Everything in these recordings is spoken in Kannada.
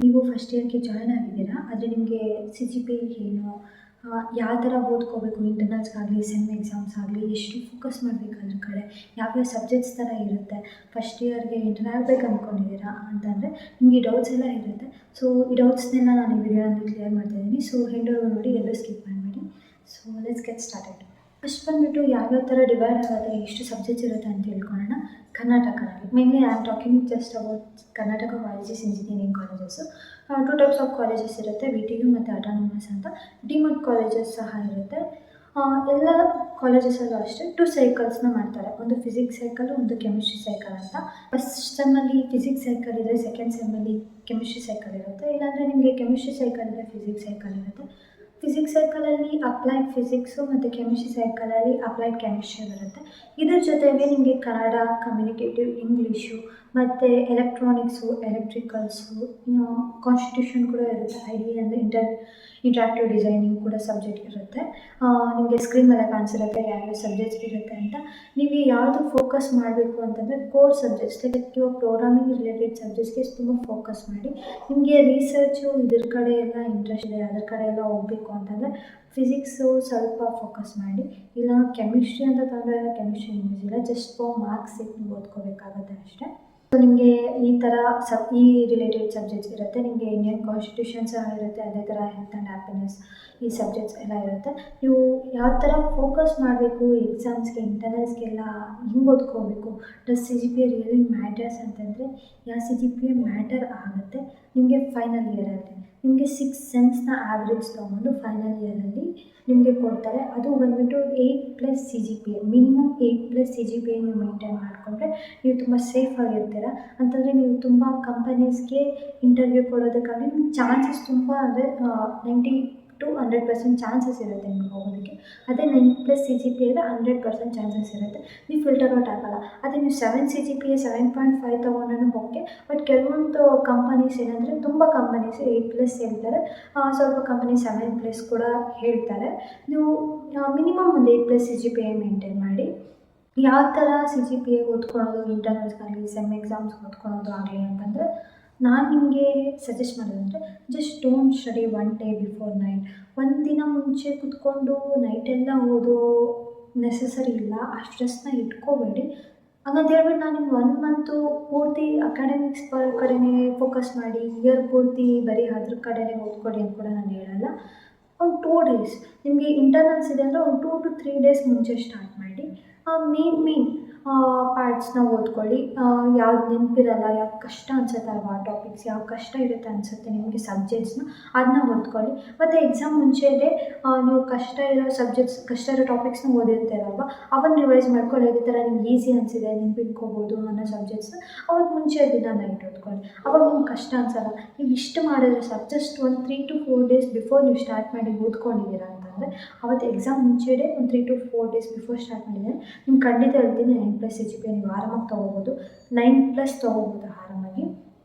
ನೀವು ಫಸ್ಟ್ ಇಯರ್‌ಗೆ ಜಾಯ್ನ್ ಆಗಿದ್ದೀರಾ. ಆದರೆ ನಿಮಗೆ CGPA ಏನು? ಯಾವ ಥರ ಓದ್ಕೋಬೇಕು ಇಂಟರ್ನಲ್ಸ್‌ಗಾಗಲಿ, ಸೆಮ್ ಎಕ್ಸಾಮ್ಸ್ ಆಗಲಿ, ಎಷ್ಟು ಫೋಕಸ್ ಮಾಡಬೇಕು ಅದ್ರ ಕಡೆ, ಯಾವ್ಯಾವ ಸಬ್ಜೆಕ್ಟ್ಸ್ ಥರ ಇರುತ್ತೆ. ಫಸ್ಟ್ ಇಯರ್‌ಗೆ ಎಂಟರ್ ಆಗ್ಬೇಕು ಅಂದ್ಕೊಂಡಿದ್ದೀರಾ ಅಂತಂದರೆ ನಿಮಗೆ ಡೌಟ್ಸ್ ಎಲ್ಲ ಇರುತ್ತೆ. ಸೊ ಈ ಡೌಟ್ಸ್ನೆಲ್ಲ ನಾನು ಈ ವಿಡಿಯೋನಲ್ಲಿ ಕ್ಲಿಯರ್ ಮಾಡ್ತಾ ಇದ್ದೀನಿ. ಸೊ ಎಂಡ್ವರೆಗೂ ನೋಡಿ, ಎಲ್ಲೂ ಸ್ಕಿಪ್ ಮಾಡಬೇಡಿ. So let's get started. First ಬಂದುಬಿಟ್ಟು ಯಾವ್ಯಾವ ಥರ ಡಿವೈಡ್ ಆಗುತ್ತೆ, ಎಷ್ಟು ಸಬ್ಜೆಕ್ಟ್ಸ್ ಇರುತ್ತೆ ಅಂತ ತಿಳ್ಕೊಳ್ಳೋಣ. ಕರ್ನಾಟಕದಲ್ಲಿ mainly I am talking just about Karnataka colleges, engineering colleges. Two types of colleges ಇರುತ್ತೆ, VTU ಮತ್ತು ಅಟಾನಮಸ್ ಅಂತ. ಡಿಮ್ಡ್ ಕಾಲೇಜಸ್ ಸಹ ಇರುತ್ತೆ. ಎಲ್ಲ ಕಾಲೇಜಸಲ್ಲೂ ಅಷ್ಟೇ 2 ಸೈಕಲ್ಸ್ನ ಮಾಡ್ತಾರೆ. ಒಂದು ಫಿಸಿಕ್ಸ್ ಸೈಕಲ್, ಒಂದು ಕೆಮಿಸ್ಟ್ರಿ ಸೈಕಲ್ ಅಂತ. ಫಸ್ಟ್ ಸೆಮ್ಮಲ್ಲಿ ಫಿಸಿಕ್ಸ್ ಸೈಕಲ್ ಇದ್ದರೆ ಸೆಕೆಂಡ್ ಸೆಮ್ಮಲ್ಲಿ ಕೆಮಿಸ್ಟ್ರಿ ಸೈಕಲ್ ಇರುತ್ತೆ. ಇಲ್ಲಾಂದರೆ ನಿಮಗೆ ಕೆಮಿಸ್ಟ್ರಿ ಸೈಕಲ್ ಇದ್ದರೆ ಫಿಸಿಕ್ಸ್ ಸೈಕಲ್ ಇರುತ್ತೆ. ಫಿಸಿಕ್ಸ್ ಸೈಕಲಲ್ಲಿ ಅಪ್ಲೈಡ್ ಫಿಸಿಕ್ಸು ಮತ್ತು ಕೆಮಿಸ್ಟ್ರಿ ಸೈಕಲಲ್ಲಿ ಅಪ್ಲೈಡ್ ಕೆಮಿಸ್ಟ್ರಿ ಬರುತ್ತೆ. ಇದ್ರ ಜೊತೆಗೆ ನಿಮಗೆ ಕನ್ನಡ, ಕಮ್ಯುನಿಕೇಟಿವ್, ಇಂಗ್ಲೀಷು ಮತ್ತು ಎಲೆಕ್ಟ್ರಾನಿಕ್ಸು, ಎಲೆಕ್ಟ್ರಿಕಲ್ಸು, ಕಾನ್ಸ್ಟಿಟ್ಯೂಷನ್ ಕೂಡ ಇರುತ್ತೆ. ID ಅಂದರೆ ಇಂಟ್ರಾಕ್ಟಿವ್ ಡಿಸೈನಿಂಗ್ ಕೂಡ ಸಬ್ಜೆಕ್ಟ್ ಇರುತ್ತೆ. ನಿಮಗೆ ಸ್ಕ್ರೀನ್ ಮೇಲೆ ಕಾಣಿಸಿರುತ್ತೆ ಯಾವ್ಯಾವ ಸಬ್ಜೆಕ್ಟ್ಸ್ ಇರುತ್ತೆ ಅಂತ. ನೀವು ಯಾವುದು ಫೋಕಸ್ ಮಾಡಬೇಕು ಅಂತಂದರೆ ಕೋರ್ ಸಬ್ಜೆಕ್ಟ್ಸ್, ಲೈಕ್ ಇವಾಗ ಪ್ರೋಗ್ರಾಮಿಂಗ್ ರಿಲೇಟೆಡ್ ಸಬ್ಜೆಕ್ಟ್ಸ್ಗೆ ತುಂಬ ಫೋಕಸ್ ಮಾಡಿ. ನಿಮಗೆ ರಿಸರ್ಚು ಇದ್ರ ಕಡೆ ಎಲ್ಲ ಇಂಟ್ರೆಸ್ಟ್ ಇದೆ, ಅದ್ರ ಕಡೆ ಎಲ್ಲ ಹೋಗಬೇಕು ಅಂತಂದರೆ ಫಿಸಿಕ್ಸು ಸ್ವಲ್ಪ ಫೋಕಸ್ ಮಾಡಿ. ಇಲ್ಲ ಕೆಮಿಸ್ಟ್ರಿ ಅಂತ ತಗೊಂಡ್ರೆ ಕೆಮಿಸ್ಟ್ರಿ ಯೂಸ್ ಇಲ್ಲ, ಜಸ್ಟ್ ಫಾರ್ ಮಾರ್ಕ್ಸ್ ನೀವು ಓದ್ಕೋಬೇಕಾಗುತ್ತೆ ಅಷ್ಟೇ. ಸೊ ನಿಮಗೆ ಈ ಥರ ಈ ರಿಲೇಟೆಡ್ ಸಬ್ಜೆಕ್ಟ್ಸ್ ಇರುತ್ತೆ. ನಿಮಗೆ ಇಂಡಿಯನ್ ಕಾನ್ಸ್ಟಿಟ್ಯೂಷನ್ ಸಹ ಇರುತ್ತೆ, ಅದೇ ಥರ ಹೆಲ್ತ್ ಆ್ಯಂಡ್ ಹ್ಯಾಪಿನೆಸ್, ಈ ಸಬ್ಜೆಕ್ಟ್ಸ್ ಎಲ್ಲ ಇರುತ್ತೆ. ನೀವು ಯಾವ ಥರ ಫೋಕಸ್ ಮಾಡಬೇಕು ಎಕ್ಸಾಮ್ಸ್ಗೆ, ಇಂಟರ್ನಲ್ಸ್ಗೆಲ್ಲ ಹಿಂಗೆ ಓದ್ಕೋಬೇಕು. ಡಸ್ CGPA ರಿಯಲಿ ಮ್ಯಾಟರ್ಸ್ ಅಂತಂದರೆ CGPA ಮ್ಯಾಟರ್ ಆಗುತ್ತೆ ನಿಮಗೆ ಫೈನಲ್ ಇಯರಲ್ಲಿ. ನಿಮಗೆ 6 ಸೆಮ್ಸ್ನ ಆ್ಯಾವ್ರೇಜ್ ತೊಗೊಂಡು ಫೈನಲ್ ಇಯರಲ್ಲಿ ನಿಮಗೆ ಕೊಡ್ತಾರೆ. ಅದು ಬಂದುಬಿಟ್ಟು 8+ CGPA, ಮಿನಿಮಮ್ 8+ CGPA ನೀವು ಮೇಂಟೈನ್ ಮಾಡಿಕೊಂಡ್ರೆ ನೀವು ತುಂಬ ಸೇಫಾಗಿರ್ತೀರ. ಅಂತಂದರೆ ನೀವು ತುಂಬ ಕಂಪನೀಸ್ಗೆ ಇಂಟರ್ವ್ಯೂ ಕೊಡೋದಕ್ಕಾಗಲಿ ನಿಮ್ಗೆ ಚಾನ್ಸಸ್ ತುಂಬ ಅಂದರೆ 90 to 100% ಚಾನ್ಸಸ್ ಇರುತ್ತೆ ನಿಮ್ಗೆ ಹೋಗೋದಕ್ಕೆ. ಅದೇ 9+ CGPA ಇದ್ದರೆ 100% ಚಾನ್ಸಸ್ ಇರುತ್ತೆ, ನೀವು ಫಿಲ್ಟರ್ ಔಟ್ ಆಗೋಲ್ಲ. ಅದೇ ನೀವು 7 CGPA 7.5 ತೊಗೊಂಡ್ರೂ ಓಕೆ. ಬಟ್ ಕೆಲವೊಂದು ಕಂಪನೀಸ್ ಏನಂದರೆ, ತುಂಬ ಕಂಪನೀಸ್ 8+ ಹೇಳ್ತಾರೆ, ಸ್ವಲ್ಪ ಕಂಪನಿ 7+ ಕೂಡ ಹೇಳ್ತಾರೆ. ನೀವು ಮಿನಿಮಮ್ ಒಂದು 8+ CGPA ಮೇಂಟೈನ್ ಮಾಡಿ. ಯಾವ ಥರ CGPA ಓದ್ಕೊಳ್ಳೋದು, ಇಂಟರ್ನಲ್ಸ್ಗಾಗಲಿ ಸೆಮ್ ಎಕ್ಸಾಮ್ಸ್ ಓದ್ಕೊಳ್ಳೋದು ಆಗಲಿ ಅಂತಂದರೆ, ನಾನು ನಿಮಗೆ ಸಜೆಸ್ಟ್ ಮಾಡೋದಂದರೆ just don't study 1 day before night. ಒಂದು ದಿನ ಮುಂಚೆ ಕೂತ್ಕೊಂಡು ನೈಟೆಲ್ಲ ಓದೋ ನೆಸಸರಿ ಇಲ್ಲ, ಆ ಸ್ಟ್ರೆಸ್ನ ಇಟ್ಕೋಬೇಡಿ. ಹಂಗಂತ ಹೇಳ್ಬಿಟ್ಟು ನಾನು ನಿಮ್ಗೆ 1 ಮಂತು ಪೂರ್ತಿ ಅಕಾಡೆಮಿಕ್ಸ್ ಕಡೆನೇ ಫೋಕಸ್ ಮಾಡಿ, ಇಯರ್ ಪೂರ್ತಿ ಬರೀ ಅದ್ರ ಕಡೆನೇ ಓದ್ಕೊಳ್ಳಿ ಅಂತ ಕೂಡ ನಾನು ಹೇಳಲ್ಲ. ಒಂದು 2 days ನಿಮಗೆ ಇಂಟರ್ನಲ್ಸ್ ಇದೆ ಅಂದರೆ ಒಂದು 2 to 3 days ಮುಂಚೆ ಸ್ಟಾರ್ಟ್ ಮಾಡಿ. ಮೇನ್ ಪಾರ್ಟ್ಸ್ನ ಓದ್ಕೊಳ್ಳಿ. ಯಾವ್ದು ನೆನಪಿರಲ್ಲ, ಯಾವ್ದು ಕಷ್ಟ ಅನಿಸುತ್ತಲ್ವ ಆ ಟಾಪಿಕ್ಸ್, ಯಾವ್ದು ಕಷ್ಟ ಇರುತ್ತೆ ಅನಿಸುತ್ತೆ ನಿಮಗೆ ಸಬ್ಜೆಕ್ಟ್ಸ್ನ, ಅದನ್ನ ಓದ್ಕೊಳ್ಳಿ. ಮತ್ತು ಎಕ್ಸಾಮ್ ಮುಂಚೆನೇ ನೀವು ಕಷ್ಟ ಇರೋ ಸಬ್ಜೆಕ್ಟ್ಸ್, ಕಷ್ಟ ಇರೋ ಟಾಪಿಕ್ಸ್ನ ಓದಿರ್ತೀರಲ್ವ, ಅವನ್ನ ರಿವೈಸ್ ಮಾಡ್ಕೊಳ್ಳಿ. ಅದೇ ಥರ ನಿಮ್ಗೆ ಈಸಿ ಅನಿಸಿದೆ, ನೆನ್ಪಿಟ್ಕೋಬೋದು ಅನ್ನೋ ಸಬ್ಜೆಕ್ಟ್ಸ್ನ ಅವತ್ತು ಮುಂಚೆ ದಿನ ನೈಟ್ ಓದ್ಕೊಳ್ಳಿ. ಅವಾಗ ನಿಮ್ಗೆ ಕಷ್ಟ ಅನಿಸಲ್ಲ. ನೀವು ಇಷ್ಟು ಮಾಡಿದ್ರೆ ಸಾಕು, ಜಸ್ಟ್ ಒಂದು 3 to 4 days ಬಿಫೋರ್ ನೀವು ಸ್ಟಾರ್ಟ್ ಮಾಡಿ ಓದ್ಕೊಂಡಿದ್ದೀರಾ ಅಂತಂದರೆ, ಅವತ್ತು ಎಕ್ಸಾಮ್ ಮುಂಚೆನೇ ಒಂದು 3 to 4 days ಬಿಫೋರ್ ಸ್ಟಾರ್ಟ್ ಮಾಡಿದರೆ ನಿಮ್ಗೆ ಖಂಡಿತ ಹೇಳ್ತೀನಿ 9+ CGPA ನೀವು ಆರಾಮಾಗಿ ತೊಗೋಬೋದು. 9+ ತೊಗೋಬೋದು ಆರಾಮಾಗಿ.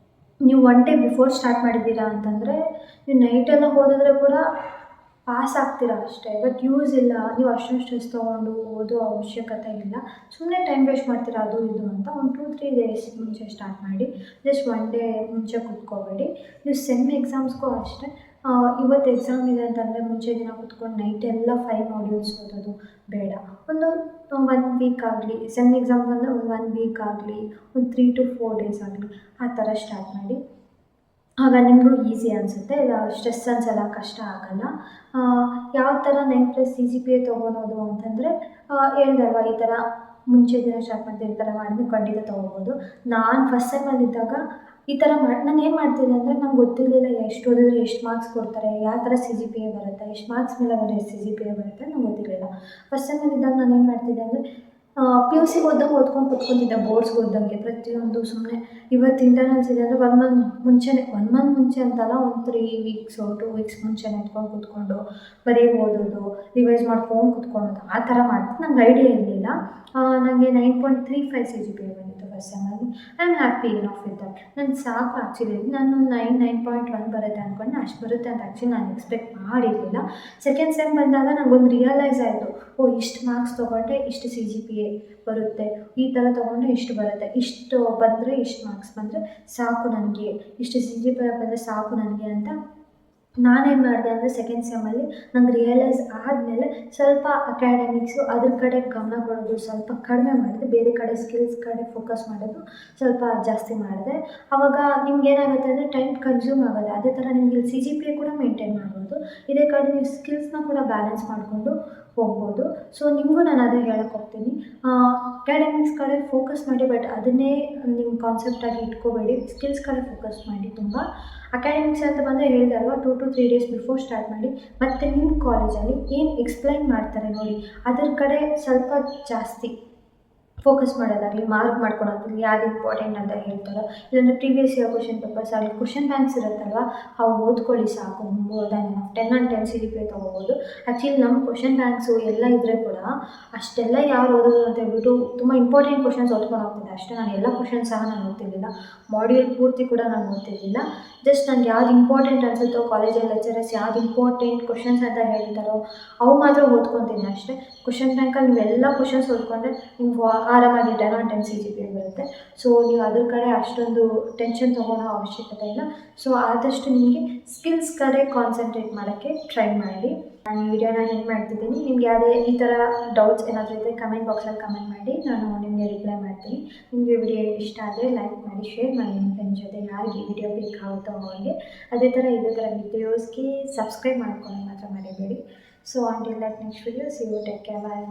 ನೀವು 1 day ಬಿಫೋರ್ ಸ್ಟಾರ್ಟ್ ಮಾಡಿದ್ದೀರಾ ಅಂತಂದರೆ ನೀವು ನೈಟೆಲ್ಲ ಓದಿದ್ರೆ ಕೂಡ ಪಾಸ್ ಆಗ್ತೀರಾ ಅಷ್ಟೇ, ಬಟ್ ಯೂಸ್ ಇಲ್ಲ. ನೀವು ಅಷ್ಟೊಂದು ಸ್ಟ್ರೆಸ್ ತೊಗೊಂಡು ಓದೋ ಅವಶ್ಯಕತೆ ಇಲ್ಲ. ಸುಮ್ಮನೆ ಟೈಮ್ ವೇಸ್ಟ್ ಮಾಡ್ತೀರಾ ಅದು ಇದು ಅಂತ. ಒಂದು 2-3 days ಮುಂಚೆ ಸ್ಟಾರ್ಟ್ ಮಾಡಿ, ಜಸ್ಟ್ 1 day ಮುಂಚೆ ಕೂತ್ಕೋಬೇಡಿ. ನೀವು ಸೆಮ್ ಎಕ್ಸಾಮ್ಸ್ಗೂ ಅಷ್ಟೇ, ಇವತ್ತು ಎಕ್ಸಾಮ್ ಇದೆ ಅಂತಂದರೆ ಮುಂಚೆ ದಿನ ಕೂತ್ಕೊಂಡು ನೈಟೆಲ್ಲ 5 ಮಾಡ್ಯೂಲ್ಸ್ ಓದೋದು ಬೇಡ. ಒಂದು 1 ವೀಕ್ ಆಗಲಿ, ಸೆಮ್ ಎಕ್ಸಾಮ್ ಬಂದರೆ ಒಂದು 1 ವೀಕ್ ಆಗಲಿ, ಒಂದು 3 to 4 days ಆಗಲಿ, ಆ ಥರ ಸ್ಟಾರ್ಟ್ ಮಾಡಿ. ಆಗ ನಿಮಗೂ ಈಸಿ ಅನಿಸುತ್ತೆ, ಸ್ಟ್ರೆಸ್ ಅನಿಸಲ್ಲ, ಕಷ್ಟ ಆಗೋಲ್ಲ. ಯಾವ ಥರ 9+ CGPA ತೊಗೊಳೋದು ಅಂತಂದರೆ, ಹೇಳ್ದಲ್ವ ಈ ಥರ ಮುಂಚೆ ದಿನ ಸ್ಟಾರ್ಟ್ ಮಾಡ್ತೀವಿ, ಈ ಥರ ಮಾಡಿದ್ರೆ ಖಂಡಿತ ತೊಗೋಬೋದು. ನಾನು ಫಸ್ಟ್ ಸೆಮ್ಮಲ್ಲಿದ್ದಾಗ ಈ ಥರ ನಾನು ಏನು ಮಾಡ್ತಿದ್ದೆ ಅಂದರೆ, ನಂಗೆ ಗೊತ್ತಿರಲಿಲ್ಲ ಎಷ್ಟು ಓದಿದ್ರೆ ಎಷ್ಟು ಮಾರ್ಕ್ಸ್ ಕೊಡ್ತಾರೆ, ಯಾವ ಥರ CGPA ಬರುತ್ತೆ, ಎಷ್ಟು ಮಾರ್ಕ್ಸ್ ಮೇಲೆ ಬರೋ CGPA ಬರುತ್ತೆ ನಂಗೆ ಗೊತ್ತಿರಲಿಲ್ಲ. ಫಸ್ಟ್ ಸೆಮ್ಮಲ್ಲಿದ್ದಾಗ ನಾನು ಏನು ಮಾಡ್ತಿದ್ದೆ ಅಂದರೆ, PUC ಓದ್ದಂಗೆ ಓದ್ಕೊಂಡು ಕೂತ್ಕೊತಿದ್ದೆ, ಬೋರ್ಡ್ಸ್ಗೆ ಓದ್ದಂಗೆ ಪ್ರತಿಯೊಂದು. ಸುಮ್ಮನೆ ಇವತ್ತು ಇಂಟರ್ನಲ್ಸ್ ಇದೆ ಅಂದರೆ 1 month ಮುಂಚೆನೇ, 1 month ಮುಂಚೆ ಅಂತಲ್ಲ, ಒಂದು 3 weeks 2 weeks ಮುಂಚೆನೇ ಎತ್ಕೊಂಡು ಕೂತ್ಕೊಂಡು ಬರೀ ಓದೋದು, ರಿವೈಸ್ ಮಾಡ್ಕೊಂಡು ಕೂತ್ಕೊಳ್ಳೋದು, ಆ ಥರ ಮಾಡ್ತಿದ್ದೆ. ನಂಗೆ ಐಡಿಯಾ ಇರಲಿಲ್ಲ. ನನಗೆ 9.35 CGPA ಬಂದಿತ್ತು ಫಸ್ಟ್ ಸೆಮ್ಮಲ್ಲಿ. I am happy enough with that. ನನಗೆ ಸಾಕು ಆ್ಯಕ್ಚುಲಿ. ನಾನು 9.1 ಬರುತ್ತೆ ಅಂದ್ಕೊಂಡೆ, ಅಷ್ಟು ಬರುತ್ತೆ ಅಂತ ಆ್ಯಕ್ಚುಲಿ ನಾನು ಎಕ್ಸ್ಪೆಕ್ಟ್ ಮಾಡಿರಲಿಲ್ಲ. ಸೆಕೆಂಡ್ ಸೆಮ್ ಬಂದಾಗ ನನಗೊಂದು ರಿಯಲೈಸ್ ಆಯಿತು, ಓ ಇಷ್ಟು ಮಾರ್ಕ್ಸ್ ತೊಗೊಂಡ್ರೆ ಇಷ್ಟು CGPA ಬರುತ್ತೆ, ಈ ಥರ ತೊಗೊಂಡ್ರೆ ಇಷ್ಟು ಬರುತ್ತೆ, ಇಷ್ಟು ಬಂದರೆ ಇಷ್ಟು ಮಾರ್ಕ್ಸ್ ಬಂದರೆ ಸಾಕು ನನಗೆ, ಇಷ್ಟು CGPA ಬಂದರೆ ಸಾಕು ನನಗೆ ಅಂತ ನಾನೇನು ಮಾಡಿದೆ ಅಂದರೆ ಸೆಕೆಂಡ್ ಸೆಮ್ಮಲ್ಲಿ ನಂಗೆ ರಿಯಲೈಸ್ ಆದಮೇಲೆ ಸ್ವಲ್ಪ ಅಕಾಡೆಮಿಕ್ಸು ಅದ್ರ ಕಡೆ ಗಮನ ಕೊಡೋದು ಸ್ವಲ್ಪ ಕಡಿಮೆ ಮಾಡಿದೆ, ಬೇರೆ ಕಡೆ ಸ್ಕಿಲ್ಸ್ ಕಡೆ ಫೋಕಸ್ ಮಾಡೋದು ಸ್ವಲ್ಪ ಜಾಸ್ತಿ ಮಾಡಿದೆ. ಆವಾಗ ನಿಮ್ಗೇನಾಗುತ್ತೆ ಅಂದರೆ ಟೈಮ್ ಕನ್ಸ್ಯೂಮ್ ಆಗೋದು. ಅದೇ ಥರ ನಿಮಗೆ CGPA ಕೂಡ ಮೇಂಟೈನ್ ಮಾಡ್ಬೋದು, ಇದೇ ಕಡೆ ನೀವು ಸ್ಕಿಲ್ಸ್ನ ಕೂಡ ಬ್ಯಾಲೆನ್ಸ್ ಮಾಡಿಕೊಂಡು ಹೋಗ್ಬೋದು. ಸೊ ನಿಮಗೂ ನಾನು ಅದೇ ಹೇಳಕ್ಕೆ ಹೋಗ್ತೀನಿ, ಅಕಾಡೆಮಿಕ್ಸ್ ಕಡೆ ಫೋಕಸ್ ಮಾಡಿ, ಬಟ್ ಅದನ್ನೇ ನಿಮ್ಮ ಕಾನ್ಸೆಪ್ಟಾಗಿ ಇಟ್ಕೋಬೇಡಿ, ಸ್ಕಿಲ್ಸ್ ಕಡೆ ಫೋಕಸ್ ಮಾಡಿ ತುಂಬ. ಅಕಾಡೆಮಿಕ್ಸ್ ಅಂತ ಬಂದರೆ ಹೇಳಿದೆ ಅಲ್ವಾ, 2 to 3 ಡೇಸ್ ಬಿಫೋರ್ ಸ್ಟಾರ್ಟ್ ಮಾಡಿ, ಮತ್ತು ನಿಮ್ಮ ಕಾಲೇಜಲ್ಲಿ ಏನು ಎಕ್ಸ್ಪ್ಲೈನ್ ಮಾಡ್ತಾರೆ ನೋಡಿ ಅದ್ರ ಕಡೆ ಸ್ವಲ್ಪ ಜಾಸ್ತಿ ಫೋಕಸ್ ಮಾಡೋದಾಗಲಿ, ಮಾರ್ಕ್ ಮಾಡ್ಕೊಳೋದಾಗಲಿ, ಯಾವ್ದು ಇಂಪಾರ್ಟೆಂಟ್ ಅಂತ ಹೇಳ್ತಾರೋ, ಇಲ್ಲಾಂದರೆ ಪ್ರೀವಿಯಸ್ ಇಯರ್ ಕ್ವಶನ್ ಪೇಪರ್ಸ್ ಆಗಲಿ, ಕ್ವಶನ್ ಬ್ಯಾಂಕ್ಸ್ ಇರುತ್ತಲ್ವ ಅವು ಓದ್ಕೊಳ್ಳಿ ಸಾಕು. ಮೋರ್ ದ್ಯಾನ್ 10 on 10 CGPA ತೊಗೋಬೋದು. ಆ್ಯಕ್ಚುಲಿ ನಮ್ಮ ಕ್ವಶನ್ ಬ್ಯಾಂಕ್ಸು ಎಲ್ಲ ಇದ್ದರೆ ಕೂಡ ಅಷ್ಟೆಲ್ಲ ಯಾರು ಓದೋದು ಅಂತ ಹೇಳ್ಬಿಟ್ಟು ತುಂಬ ಇಂಪಾರ್ಟೆಂಟ್ ಕ್ವಶನ್ಸ್ ಓದ್ಕೊಂಡು ಹೋಗ್ತಿದ್ದೆ ಅಷ್ಟೇ. ನಾನು ಎಲ್ಲ ಕ್ವಶನ್ಸ್ ಸಹ ನಾನು ಓದ್ತಿರಲಿಲ್ಲ, ಮಾಡ್ಯೂಲ್ ಪೂರ್ತಿ ಕೂಡ ನಾನು ಓದ್ತಿರಲಿಲ್ಲ. ಜಸ್ಟ್ ನನಗೆ ಯಾವ್ದು ಇಂಪಾರ್ಟೆಂಟ್ ಅನಿಸುತ್ತೋ, ಕಾಲೇಜಲ್ಲಿ ಲೆಕ್ಚರರ್ಸ್ ಯಾವ್ದು ಇಂಪಾರ್ಟೆಂಟ್ ಕ್ವಶನ್ಸ್ ಅಂತ ಹೇಳ್ತಾರೋ ಅವು ಮಾತ್ರ ಓದ್ಕೊತೀನಿ ಅಷ್ಟೇ. ಕ್ವಶನ್ ಬ್ಯಾಂಕಲ್ಲಿ ನೀವೆಲ್ಲ ಕ್ವಶನ್ಸ್ ಓದ್ಕೊಂಡ್ರೆ ನಿಮ್ಗೆ ಆರಾಮಾಗಿ 10 on 10 CGPA ಬರುತ್ತೆ. ಸೊ ನೀವು ಅದ್ರ ಕಡೆ ಅಷ್ಟೊಂದು ಟೆನ್ಷನ್ ತೊಗೊಳ್ಳೋ ಅವಶ್ಯಕತೆ ಇಲ್ಲ. ಸೊ ಆದಷ್ಟು ನಿಮಗೆ ಸ್ಕಿಲ್ಸ್ ಕಡೆ ಕಾನ್ಸಂಟ್ರೇಟ್ ಮಾಡೋಕ್ಕೆ ಟ್ರೈ ಮಾಡಿ. ನಾನು ಈ ವಿಡಿಯೋನ ಹೆಂಗೆ ಮಾಡ್ತಿದ್ದೀನಿ, ನಿಮ್ಗೆ ಯಾವುದೇ ಈ ಥರ ಡೌಟ್ಸ್ ಏನಾದರೂ ಇದ್ದರೆ ಕಮೆಂಟ್ ಬಾಕ್ಸಲ್ಲಿ ಕಮೆಂಟ್ ಮಾಡಿ, ನಾನು ನಿಮಗೆ ರಿಪ್ಲೈ ಮಾಡ್ತೀನಿ. ನಿಮಗೆ ವಿಡಿಯೋ ಇಷ್ಟ ಆದರೆ ಲೈಕ್ ಮಾಡಿ, ಶೇರ್ ಮಾಡಿ ನಿಮ್ಮ ಫ್ರೆಂಡ್ಸ್ ಜೊತೆ, ಯಾರಿಗೆ ಈ ವಿಡಿಯೋ ಬೇಕಾಗುತ್ತೋ ಅವ್ರಿಗೆ. ಅದೇ ಥರ ಇದೇ ಥರ ವಿಡಿಯೋಸ್ಗೆ ಸಬ್ಸ್ಕ್ರೈಬ್ ಮಾಡ್ಕೊಂಡು ಮಾತ್ರ ಮರಿಬೇಡಿ. So until that next video, see you, take care, bye.